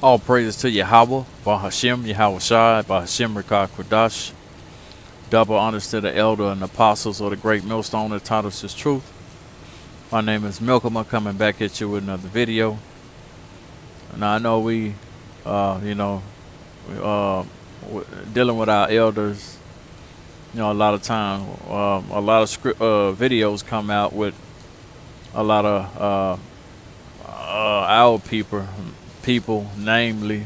All praises to Yahweh, Bahashem, Yahweh Shai, Bahashem Rekah Kodash. Double honors to the elder and apostles of the great millstone that taught us his truth. My name is Milchamah, coming back at you with another video. Now I know we dealing with our elders. A lot of time, a lot of videos come out with a lot of our people, namely.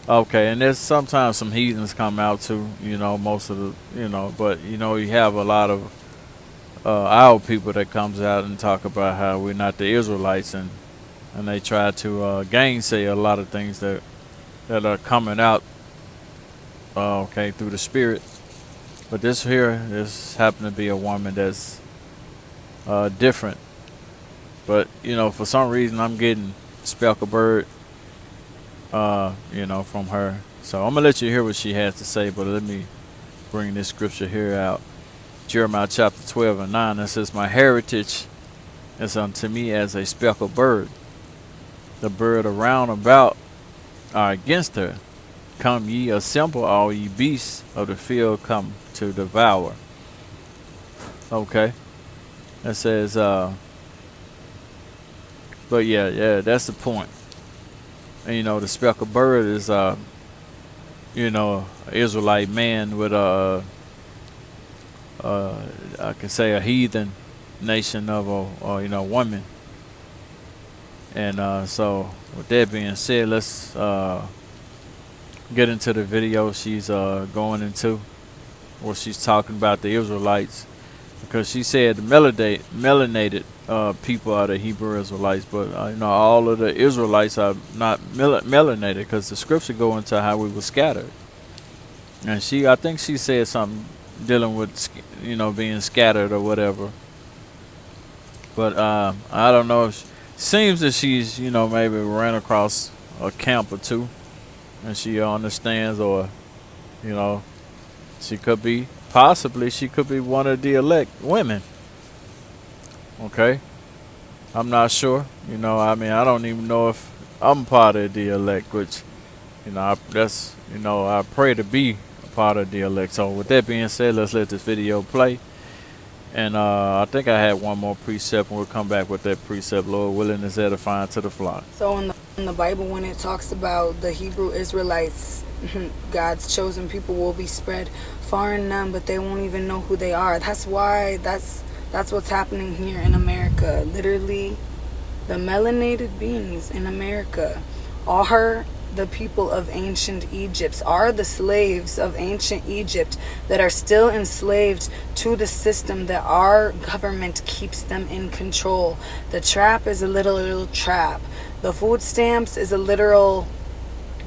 Okay, and there's sometimes some heathens come out too, most of the, but you have a lot of our people that comes out and talk about how we're not the Israelites, and they try to gainsay a lot of things that are coming out, okay, through the spirit. But this happened to be a woman that's different. But for some reason I'm getting speckled bird, from her. So I'm gonna let you hear what she has to say. But let me bring this scripture here out. Jeremiah chapter 12 and 9. It says, "My heritage is unto me as a speckled bird. The bird around about are against her. Come ye, assemble, all ye beasts of the field, come to devour." Okay. It says, but yeah, that's the point. And the speckled bird is Israelite man with I can say a heathen nation of a woman. And so with that being said, let's get into the video she's going into, where she's talking about the Israelites, because she said the melanated people are the Hebrew Israelites, but all of the Israelites are not melanated, because the scripture go into how we were scattered. And I think she said something dealing with being scattered or whatever. But I don't know. Seems that she's maybe ran across a camp or two, and she understands, or she could be one of the elect women. Okay, I'm not sure. I don't even know if I'm part of the elect, which I pray to be a part of the elect. So with that being said, let's let this video play. And I think I had one more precept, and we'll come back with that precept. Lord willing, is edifying to the flock. So in the Bible, when it talks about the Hebrew Israelites, God's chosen people will be spread far and none, but they won't even know who they are. That's why that's what's happening here in America. Literally, the melanated beings in America are the people of ancient Egypt, are the slaves of ancient Egypt that are still enslaved to the system that our government keeps them in control. The trap is a literal trap. The food stamps is a literal,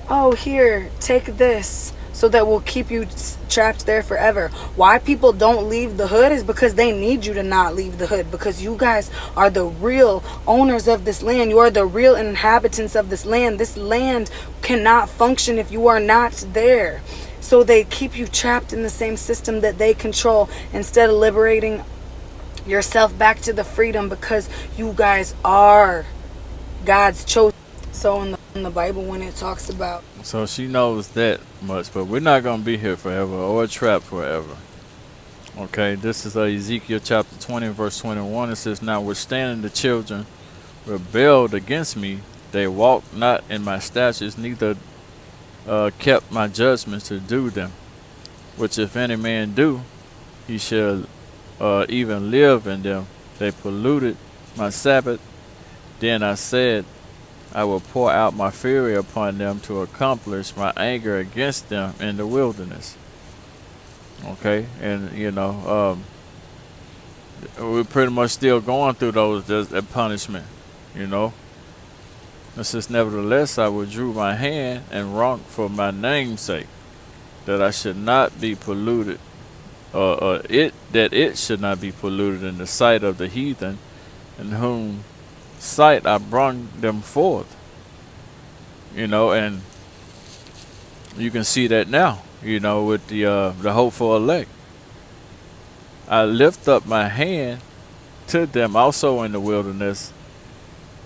oh, here, take this, so that will keep you trapped there forever. Why people don't leave the hood is because they need you to not leave the hood, because you guys are the real owners of this land. You are the real inhabitants of this land. This land cannot function if you are not there. So they keep you trapped in the same system that they control, instead of liberating yourself back to the freedom, because you guys are God's chosen. So in the Bible, when it talks about, so she knows that much, but we're not going to be here forever or trapped forever. Okay, this is Ezekiel chapter 20 verse 21. It says, "Notwithstanding the children rebelled against me, they walked not in my statutes, neither kept my judgments to do them. Which if any man do, he shall even live in them. They polluted my Sabbath. Then I said, I will pour out my fury upon them to accomplish my anger against them in the wilderness." Okay, and we're pretty much still going through that punishment. It says, "Nevertheless, I withdrew my hand and wrought for my name's sake, that I should not be polluted, that it should not be polluted in the sight of the heathen, in whom sight I brought them forth." And you can see that now, with the hopeful elect. "I lift up my hand to them also in the wilderness,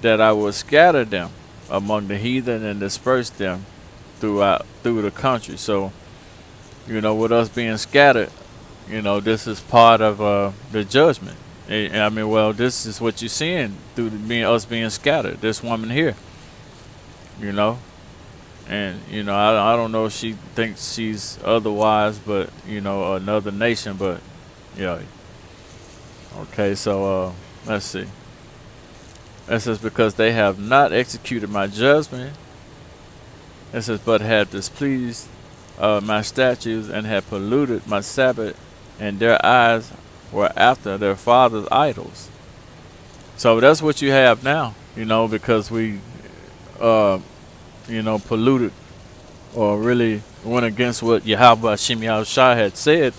that I will scatter them among the heathen and disperse them through the country. So, with us being scattered, this is part of the judgment. And I mean, well, this is what you're seeing through us being scattered. This woman here, you know, and I don't know if she thinks she's otherwise, but another nation. But yeah, okay. So let's see. It says, because they have not executed my judgment. It says, but have displeased my statutes and have polluted my Sabbath, and their eyes were after their father's idols. So that's what you have now, because we, polluted or really went against what Yahweh Shem Yahushua had said.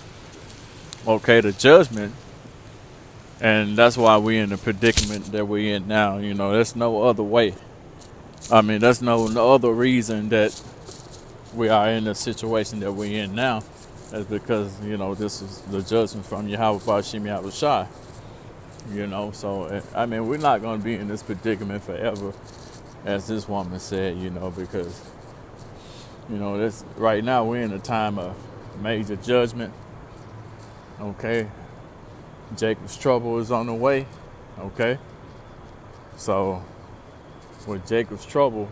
Okay, the judgment. And that's why we're in the predicament that we're in now. There's no other way. I mean, there's no other reason that we are in the situation that we're in now. That's because, this is the judgment from Yahweh Shem Yahushua. So, I mean, we're not going to be in this predicament forever, as this woman said, because, this right now we're in a time of major judgment. Okay. Jacob's trouble is on the way. Okay. So, with Jacob's trouble,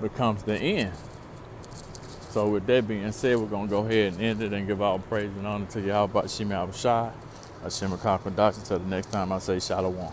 becomes the end. So with that being said, we're going to go ahead and end it and give all praise and honor to Yahweh Shem Yahushua. Hashem Akakodach. Until the next time I say Shalom.